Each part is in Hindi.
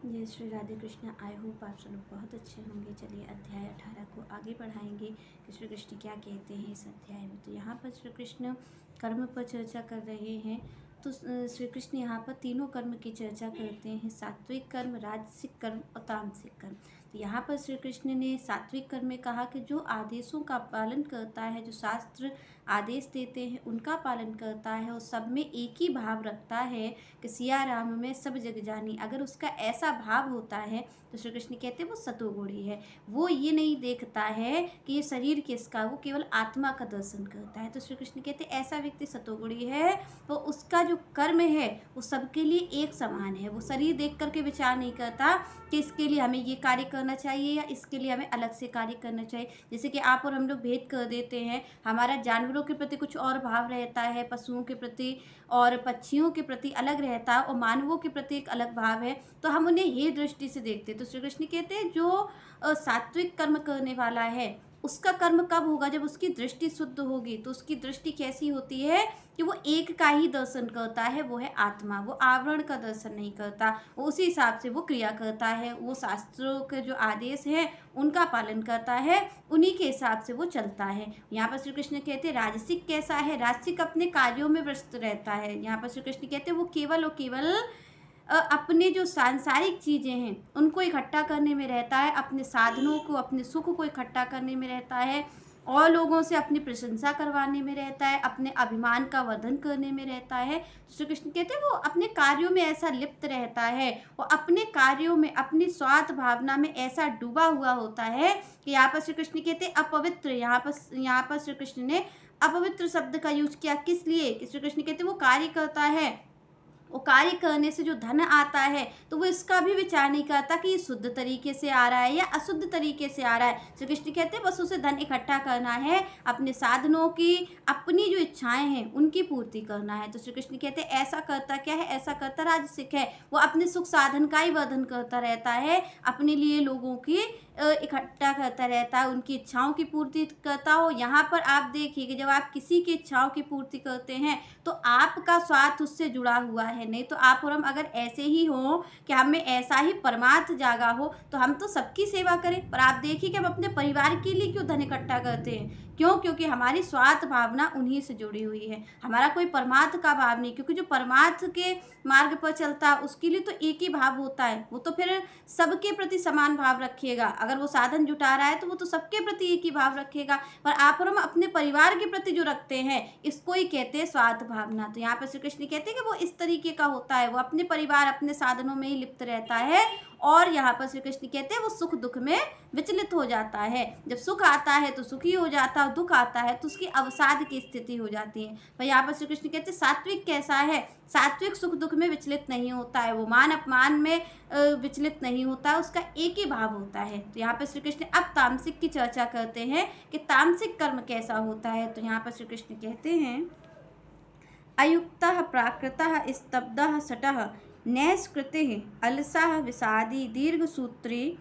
जय श्री राधे कृष्ण। आई होप आप सब लोग बहुत अच्छे होंगे। चलिए अध्याय 18 को आगे बढ़ाएंगे कि श्री कृष्ण क्या कहते हैं इस अध्याय में। तो यहाँ पर श्री कृष्ण कर्म पर चर्चा कर रहे हैं। तो श्री कृष्ण यहाँ पर तीनों कर्म की चर्चा करते हैं, सात्विक कर्म, राजसिक कर्म और तामसिक कर्म। तो यहाँ पर श्री कृष्ण ने सात्विक कर्म में कहा कि जो आदेशों का पालन करता है, जो शास्त्र आदेश देते हैं उनका पालन करता है और सब में एक ही भाव रखता है कि सिया राम में सब जग जानी, अगर उसका ऐसा भाव होता है तो श्री कृष्ण कहते हैं वो सतोगुणी है। वो ये नहीं देखता है कि ये शरीर किसका, वो केवल आत्मा का दर्शन करता है। तो श्री कृष्ण कहते हैं ऐसा व्यक्ति सतोगुणी है, तो उसका जो कर्म है वो सबके लिए एक समान है। वो शरीर देख करके विचार नहीं करता कि इसके लिए हमें ये कार्य करना चाहिए या इसके लिए हमें अलग से कार्य करना चाहिए। जैसे कि आप और हम लोग भेद कर देते हैं, हमारा जानवरों के प्रति कुछ और भाव रहता है, पशुओं के प्रति और पक्षियों के प्रति अलग रहता है और मानवों के प्रति एक अलग भाव है, तो हम उन्हें ये दृष्टि से देखते हैं। तो श्री कृष्ण कहते हैं जो सात्विक कर्म करने वाला है उसका कर्म कब होगा, जब उसकी दृष्टि शुद्ध होगी। तो उसकी दृष्टि कैसी होती है कि वो एक का ही दर्शन करता है, वो है आत्मा। वो आवरण का दर्शन नहीं करता, वो उसी हिसाब से वो क्रिया करता है। वो शास्त्रों के जो आदेश हैं उनका पालन करता है, उन्हीं के हिसाब से वो चलता है। यहाँ पर श्री कृष्ण कहते हैं राजसिक कैसा है, राजसिक अपने कार्यों में व्यस्त रहता है। यहाँ पर श्री कृष्ण कहते हैं वो केवल और केवल अपने जो सांसारिक चीज़ें हैं उनको इकट्ठा करने में रहता है, अपने साधनों को, अपने सुख को इकट्ठा करने में रहता है, और लोगों से अपनी प्रशंसा करवाने में रहता है, अपने अभिमान का वर्धन करने में रहता है। श्री कृष्ण कहते हैं वो अपने कार्यों में ऐसा लिप्त रहता है, वो अपने कार्यों में, अपनी स्वार्थ भावना में ऐसा डूबा हुआ होता है कि यहाँ पर श्री कृष्ण कहते हैं अपवित्र। यहाँ पर श्री कृष्ण ने अपवित्र शब्द का यूज किया, किस लिए कि श्री कृष्ण कहते हैं वो कार्य करता है, वो कार्य करने से जो धन आता है तो वो इसका भी विचार नहीं करता कि ये शुद्ध तरीके से आ रहा है या अशुद्ध तरीके से आ रहा है। श्री कृष्ण कहते हैं बस उसे धन इकट्ठा करना है, अपने साधनों की, अपनी जो इच्छाएं हैं उनकी पूर्ति करना है। तो श्री कृष्ण कहते हैं ऐसा करता क्या है, ऐसा करता राजसिक है। वो अपने सुख साधन का ही वर्धन करता रहता है, अपने लिए लोगों की इकट्ठा करता रहता है, उनकी इच्छाओं की पूर्ति करता हो। यहाँ पर आप देखिए कि जब आप किसी की इच्छाओं की पूर्ति करते हैं तो आपका स्वार्थ उससे जुड़ा हुआ है। नहीं तो आप और हम अगर ऐसे ही हों कि हमें ऐसा ही परमार्थ जागा हो तो हम तो सबकी सेवा करें। पर आप देखिए कि हम अपने परिवार के लिए क्यों धन इकट्ठा करते हैं, क्यों? क्योंकि हमारी स्वार्थ भावना उन्हीं से जुड़ी हुई है, हमारा कोई परमार्थ का भाव नहीं। क्योंकि जो परमार्थ के मार्ग पर चलता है उसके लिए तो एक ही भाव होता है, वो तो फिर सबके प्रति समान भाव रखेगा। अगर वो साधन जुटा रहा है तो वो तो सबके प्रति एक ही भाव रखेगा। पर आप और हम अपने परिवार के प्रति जो रखते हैं इसको ही कहते हैं स्वार्थ भावना। तो यहाँ पर श्री कृष्ण कहते हैं कि वो इस तरीके का होता है, वो अपने परिवार, अपने साधनों में ही लिप्त रहता है। और यहाँ पर श्री कृष्ण कहते हैं वो सुख दुख में विचलित हो जाता है। जब सुख आता है तो सुखी हो जाता है, दुख आता है तो उसकी अवसाद की स्थिति हो जाती है। पर यहाँ पर श्री कृष्ण कहते हैं सात्विक कैसा है, सात्विक सुख दुख में विचलित नहीं होता है, वो मान अपमान में विचलित नहीं होता है, उसका एक ही भाव होता है। तो यहाँ पर श्री कृष्ण अब तामसिक की चर्चा करते हैं कि तामसिक कर्म कैसा होता है। तो यहाँ पर श्री कृष्ण कहते हैं अयुक्तः प्राकृतः स्तब्धः शठः नैष्कृतिः अलसः विषादी दीर्घसूत्री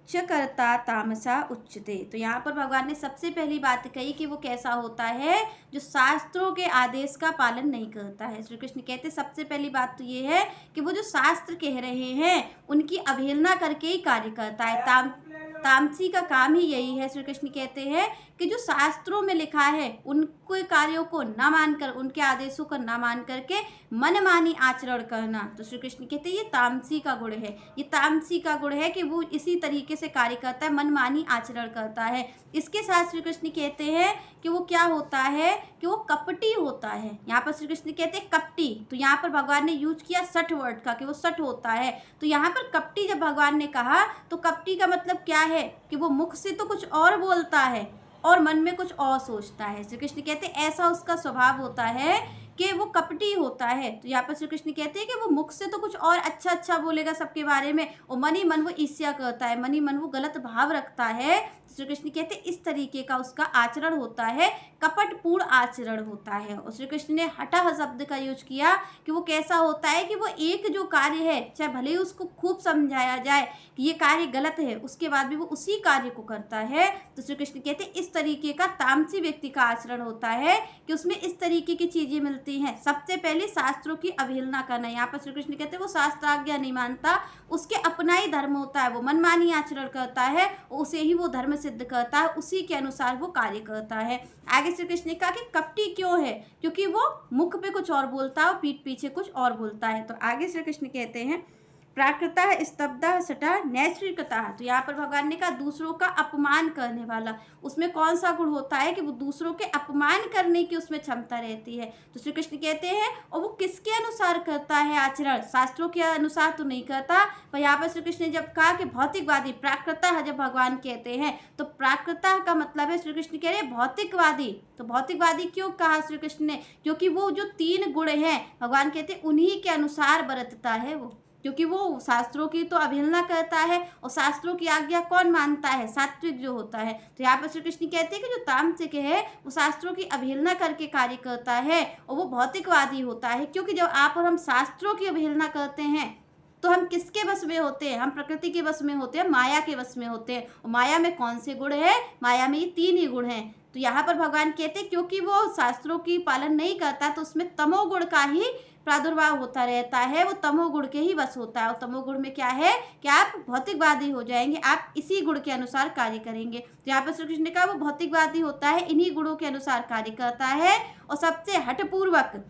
च कर्ता तामसा उच्यते। तो यहाँ पर भगवान ने सबसे पहली बात कही कि वो कैसा होता है, जो शास्त्रों के आदेश का पालन नहीं करता है। श्री कृष्ण कहते सबसे पहली बात तो ये है कि वो जो शास्त्र कह रहे हैं उनकी अवहेलना करके ही कार्य करता है। तामसी का काम ही यही है। श्री कृष्ण कहते हैं कि जो शास्त्रों में लिखा है उनके कार्यों को न मानकर, उनके आदेशों को न मान करके मनमानी आचरण करना, तो श्री कृष्ण कहते हैं ये तामसी का गुण है। ये तामसी का गुण है कि वो इसी तरीके से कार्य करता है, मनमानी आचरण करता है। इसके साथ श्री कृष्ण कहते हैं कि वो क्या होता है कि वो कपटी होता है। यहाँ पर श्री कृष्ण कहते हैं कपटी, तो यहाँ पर भगवान ने यूज किया सठ वर्ड का कि वो सठ होता है। तो यहाँ पर कपटी जब भगवान ने कहा तो कपटी का मतलब क्या है कि वो मुख से तो कुछ और बोलता है और मन में कुछ और सोचता है। श्री कृष्ण कहते हैं ऐसा उसका स्वभाव होता है कि वो कपटी होता है। तो यहाँ पर श्री कृष्ण कहते हैं कि वो मुख से तो कुछ और अच्छा अच्छा बोलेगा सबके बारे में और मन ही मन वो ईर्ष्या करता है, मन ही मन वो गलत भाव रखता है। श्री कृष्ण कहते हैं इस तरीके का उसका आचरण होता है, कपटपूर्ण आचरण होता है। और श्री कृष्ण ने हठः शब्द का यूज किया कि वो कैसा होता है कि वो एक जो कार्य है, चाहे भले ही उसको खूब समझाया जाए कि ये कार्य गलत है, उसके बाद भी वो उसी कार्य को करता है। तो श्री कृष्ण कहते हैं इस तरीके का तामसी व्यक्ति का आचरण होता है कि उसमें इस तरीके की चीज़ें मिलती मिलती हैं। सबसे पहले शास्त्रों की अवहेलना करना। यहाँ पर श्री कृष्ण कहते हैं वो शास्त्राज्ञा नहीं मानता, उसके अपना ही धर्म होता है, वो मनमानी आचरण करता है, उसे ही वो धर्म सिद्ध करता है, उसी के अनुसार वो कार्य करता है। आगे श्री कृष्ण ने कहा कि कपटी क्यों है, क्योंकि वो मुख पे कुछ और बोलता है और पीठ पीछे कुछ और बोलता है। तो आगे श्री कृष्ण कहते हैं प्राकृतः स्तब्धः सटः नैष्ठिकतः। तो यहाँ पर भगवान ने कहा दूसरों का अपमान करने वाला, उसमें कौन सा गुण होता है कि वो दूसरों के अपमान करने की उसमें क्षमता रहती है। तो श्री कृष्ण कहते हैं और वो किसके अनुसार करता है आचरण, शास्त्रों के अनुसार तो नहीं करता। पर यहाँ पर श्री कृष्ण ने जब कहा कि भौतिकवादी, प्राकृतः जब भगवान कहते हैं तो प्राकृतः का मतलब है श्री कृष्ण कह रहे हैं भौतिकवादी। तो भौतिकवादी क्यों कहा श्री कृष्ण ने, क्योंकि वो जो 3 गुण हैं भगवान कहते हैं उन्हीं के अनुसार बरतता है वो, क्योंकि वो शास्त्रों की तो अवहेलना करता है और शास्त्रों की आज्ञा कौन मानता है, सात्विक जो होता है। तो यहाँ पर श्री कृष्ण कहते हैं कि जो तामसिक है वो शास्त्रों की अवहेलना करके कार्य करता है और वो भौतिकवादी होता है। क्योंकि जब आप और हम शास्त्रों की अवहेलना करते हैं तो हम किसके वश में होते हैं, हम प्रकृति के वश में होते हैं, माया के वश में होते हैं। और माया में कौन से गुण है, माया में ये 3 ही गुण हैं। तो यहाँ पर भगवान कहते हैं क्योंकि वो शास्त्रों की पालन नहीं करता तो उसमें तमोगुण का ही प्रादुर्भाव होता रहता है, वो तमोगुण के ही वश होता है। और तमोगुण में क्या है कि आप भौतिकवादी हो जाएंगे, आप इसी गुण के अनुसार कार्य करेंगे। तो यहाँ पर श्री कृष्ण ने कहा वो भौतिकवादी होता है, इन्हीं गुणों के अनुसार कार्य करता है और सबसे हठपूर्वक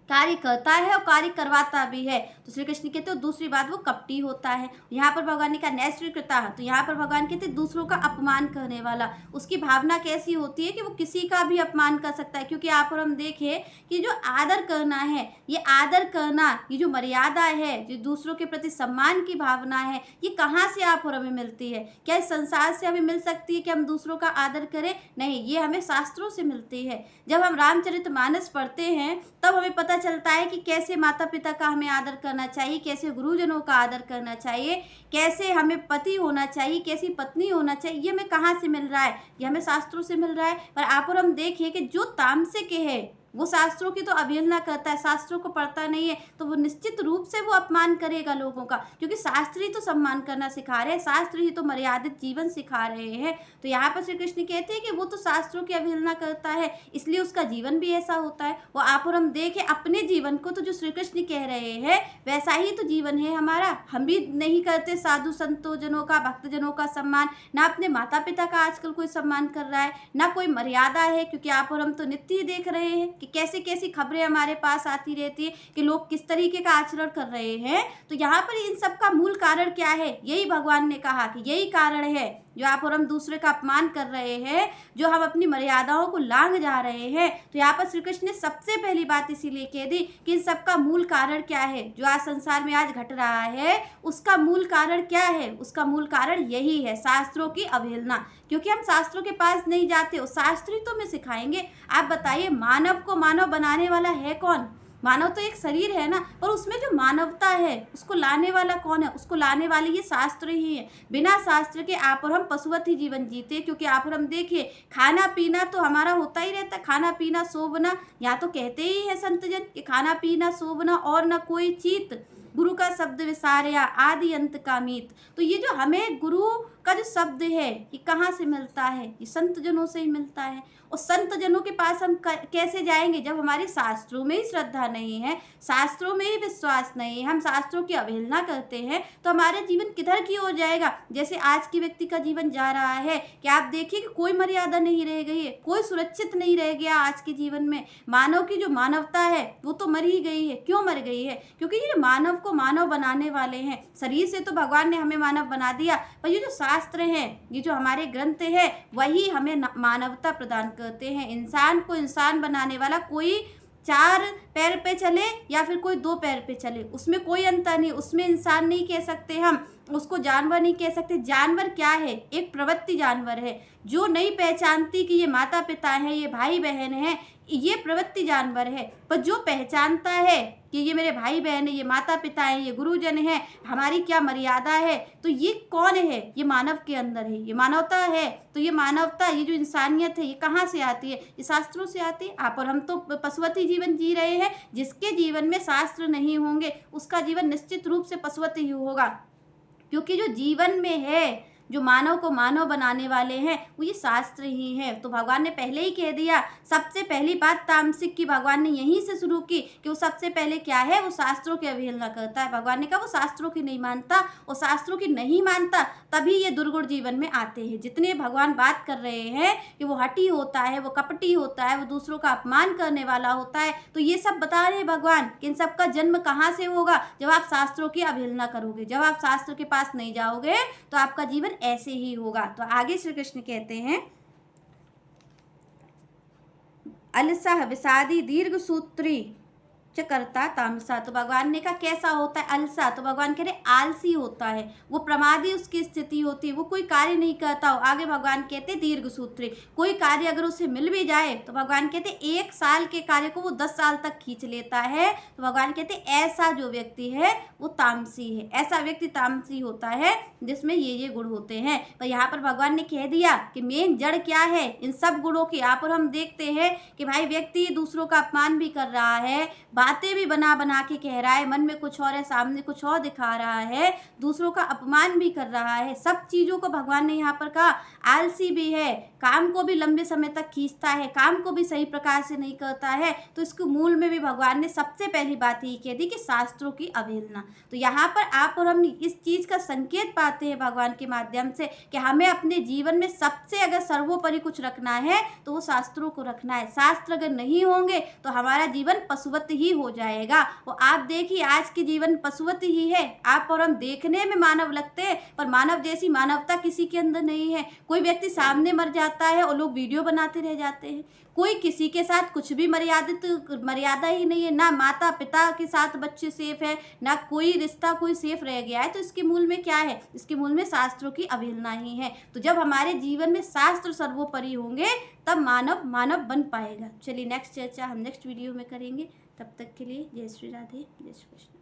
कार्य करता है और कार्य करवाता भी है। तो श्री कृष्ण कहते हैं दूसरी बात वो कपटी होता है। यहाँ पर भगवान ने कहा नैष्ठिकता, तो यहाँ पर भगवान कहते हैं दूसरों का अपमान करने वाला। उसकी भावना कैसी होती है कि वो किसी का भी अपमान कर सकता है। क्योंकि आप और हम देखें कि जो आदर करना है, ये आदर करना, ये जो मर्यादा है, जो दूसरों के प्रति सम्मान की भावना है, ये कहाँ से आप और हमें मिलती है? क्या इस संसार से हमें मिल सकती है कि हम दूसरों का आदर करें? नहीं, ये हमें शास्त्रों से मिलती है। जब हम रामचरितमानस पढ़ते हैं तब हमें पता चलता है कि कैसे माता पिता का हमें आदर करना चाहिए, कैसे गुरुजनों का आदर करना चाहिए, कैसे हमें पति होना चाहिए, कैसी पत्नी होना चाहिए। ये हमें कहाँ से मिल रहा है? ये हमें शास्त्रों से मिल रहा है। पर आप और हम देखिए कि जो तामसिक है वो शास्त्रों की तो अवहेलना करता है, शास्त्रों को पढ़ता नहीं है, तो वो निश्चित रूप से वो अपमान करेगा लोगों का। क्योंकि शास्त्र ही तो सम्मान करना सिखा रहे हैं, शास्त्र ही तो मर्यादित जीवन सिखा रहे हैं। तो यहाँ पर श्री कृष्ण कहते हैं कि वो तो शास्त्रों की अवहेलना करता है, इसलिए उसका जीवन भी ऐसा होता है। वो आप और हम देखें अपने जीवन को, तो जो श्री कृष्ण कह रहे हैं वैसा ही तो जीवन है हमारा। हम भी नहीं करते साधु संतों जनों का, भक्तजनों का सम्मान, ना अपने माता पिता का आजकल कोई सम्मान कर रहा है, ना कोई मर्यादा है। क्योंकि आप और हम तो नित्य ही देख रहे हैं कि कैसे कैसी खबरें हमारे पास आती रहती है कि लोग किस तरीके का आचरण कर रहे हैं। तो यहाँ पर इन सब का मूल कारण क्या है? यही भगवान ने कहा कि यही कारण है जो आप और हम दूसरे का अपमान कर रहे हैं, जो हम अपनी मर्यादाओं को लांघ जा रहे हैं। तो यहाँ पर श्री कृष्ण ने सबसे पहली बात इसीलिए कह दी कि इन सब का मूल कारण क्या है, जो आज संसार में आज घट रहा है उसका मूल कारण क्या है? उसका मूल कारण यही है, शास्त्रों की अवहेलना। क्योंकि हम शास्त्रों के पास नहीं जाते, और शास्त्र ही तो हमें सिखाएंगे। आप बताइए मानव को मानव बनाने वाला है कौन? मानव तो एक शरीर है ना, पर उसमें जो मानवता है उसको लाने वाला कौन है? उसको लाने वाले ये शास्त्र ही है। बिना शास्त्र के आप और हम पशुवत ही जीवन जीते। क्योंकि आप और हम देखिए खाना पीना तो हमारा होता ही रहता है, खाना पीना सोवना। यहाँ तो कहते ही है संतजन कि खाना पीना सोवना और न कोई चीत, गुरु का शब्द विसारया आदि अंत का मीत। तो ये जो हमें गुरु का जो शब्द है ये कहाँ से मिलता है? ये संत जनों से ही मिलता है। और संत जनों के पास हम कैसे जाएंगे जब हमारे शास्त्रों में ही श्रद्धा नहीं है, शास्त्रों में ही विश्वास नहीं है, हम शास्त्रों की अवहेलना करते हैं, तो हमारा जीवन किधर की ओर जाएगा? जैसे आज की व्यक्ति का जीवन जा रहा है कि आप देखिए कि कोई मर्यादा नहीं रह गई है, कोई सुरक्षित नहीं रह गया आज के जीवन में। मानव की जो मानवता है वो तो मर ही गई है। क्यों मर गई है? क्योंकि ये मानव को मानव बनाने वाले हैं, शरीर से तो भगवान ने हमें मानव बना दिया, पर ये जो शास्त्र हैं, ये जो हमारे ग्रंथ है, वही हमें मानवता प्रदान करते हैं। इंसान को इंसान बनाने वाला कोई 4 पैर पे चले या फिर कोई 2 पैर पे चले, उसमें कोई अंतर नहीं। उसमें इंसान नहीं कह सकते हम, उसको जानवर नहीं कह सकते। जानवर क्या है? एक प्रवृत्ति जानवर है, जो नहीं पहचानती कि ये माता पिता हैं, ये भाई बहन हैं, ये प्रवृत्ति जानवर है। पर जो पहचानता है कि ये मेरे भाई बहन है, ये माता पिता हैं, ये गुरुजन हैं, हमारी क्या मर्यादा है, तो ये कौन है? ये मानव के अंदर है, ये मानवता है। तो ये मानवता, ये जो इंसानियत है, ये कहाँ से आती है? ये शास्त्रों से आती है। आप और हम तो पशुवती जीवन जी रहे हैं। जिसके जीवन में शास्त्र नहीं होंगे उसका जीवन निश्चित रूप से पशुवती ही होगा। क्योंकि जो जीवन में है, जो मानव को मानव बनाने वाले हैं वो ये शास्त्र ही हैं। तो भगवान ने पहले ही कह दिया, सबसे पहली बात तामसिक की भगवान ने यहीं से शुरू की कि वो सबसे पहले क्या है, वो शास्त्रों की अवहेलना करता है। भगवान ने कहा वो शास्त्रों की नहीं मानता, वो शास्त्रों की नहीं मानता, तभी ये दुर्गुण जीवन में आते हैं। जितने भगवान बात कर रहे हैं कि वो हठी होता है, वो कपटी होता है, वो दूसरों का अपमान करने वाला होता है, तो ये सब बता रहे हैं भगवान कि इन सब का जन्म कहाँ से होगा, जब आप शास्त्रों की अवहेलना करोगे, जब आप शास्त्र के पास नहीं जाओगे तो आपका जीवन ऐसे ही होगा। तो आगे श्री कृष्ण कहते हैं, अलसह विषादी दीर्घ सूत्री च करता तामसा। तो भगवान ने कहा कैसा होता है अलसा, तो भगवान कह रहे आलसी होता है, वो प्रमादी उसकी स्थिति होती है, वो कोई कार्य नहीं करता हो। आगे भगवान कहते दीर्घ सूत्री, कोई कार्य अगर उसे मिल भी जाए तो भगवान कहते 1 साल के कार्य को वो 10 साल तक खींच लेता है। तो भगवान कहते ऐसा जो व्यक्ति है वो तामसी है, ऐसा व्यक्ति तामसी होता है जिसमें ये गुण होते हैं। तो यहाँ पर भगवान ने कह दिया कि मेन जड़ क्या है इन सब गुणों की। यहाँ पर हम देखते हैं कि भाई व्यक्ति दूसरों का अपमान भी कर रहा है, बातें भी बना बना के कह रहा है, मन में कुछ और है, सामने कुछ और दिखा रहा है, दूसरों का अपमान भी कर रहा है। सब चीज़ों को भगवान ने यहाँ पर कहा आलसी भी है, काम को भी लंबे समय तक खींचता है, काम को भी सही प्रकार से नहीं करता है। तो इसके मूल में भी भगवान ने सबसे पहली बात यही कह दी कि शास्त्रों की अवहेलना। तो यहाँ पर आप और हम इस चीज़ का संकेत पाते हैं भगवान के माध्यम से कि हमें अपने जीवन में सबसे अगर सर्वोपरि कुछ रखना है तो वो शास्त्रों को रखना है। शास्त्र अगर नहीं होंगे तो हमारा जीवन पशुवत ही हो जाएगा। वो आप देखिए आज के जीवन पशुवत ही है। आप और हम देखने में मानव लगते हैं पर मानव जैसी मानवता किसी के अंदर नहीं है। कोई व्यक्ति सामने मर जाता है और लोग वीडियो बनाते रह जाते हैं। कोई किसी के साथ कुछ भी मर्यादा ही नहीं है, ना माता पिता के साथ बच्चे सेफ है, ना कोई रिश्ता कोई सेफ रह गया है। तो इसके मूल में क्या है, इसके मूल में शास्त्रों की अवहेलना ही है। तो जब हमारे जीवन में शास्त्र सर्वोपरि होंगे तब मानव मानव बन पाएगा। चलिए नेक्स्ट चर्चा हम नेक्स्ट वीडियो में करेंगे। तब तक के लिए जय श्री राधे, जय श्री कृष्ण।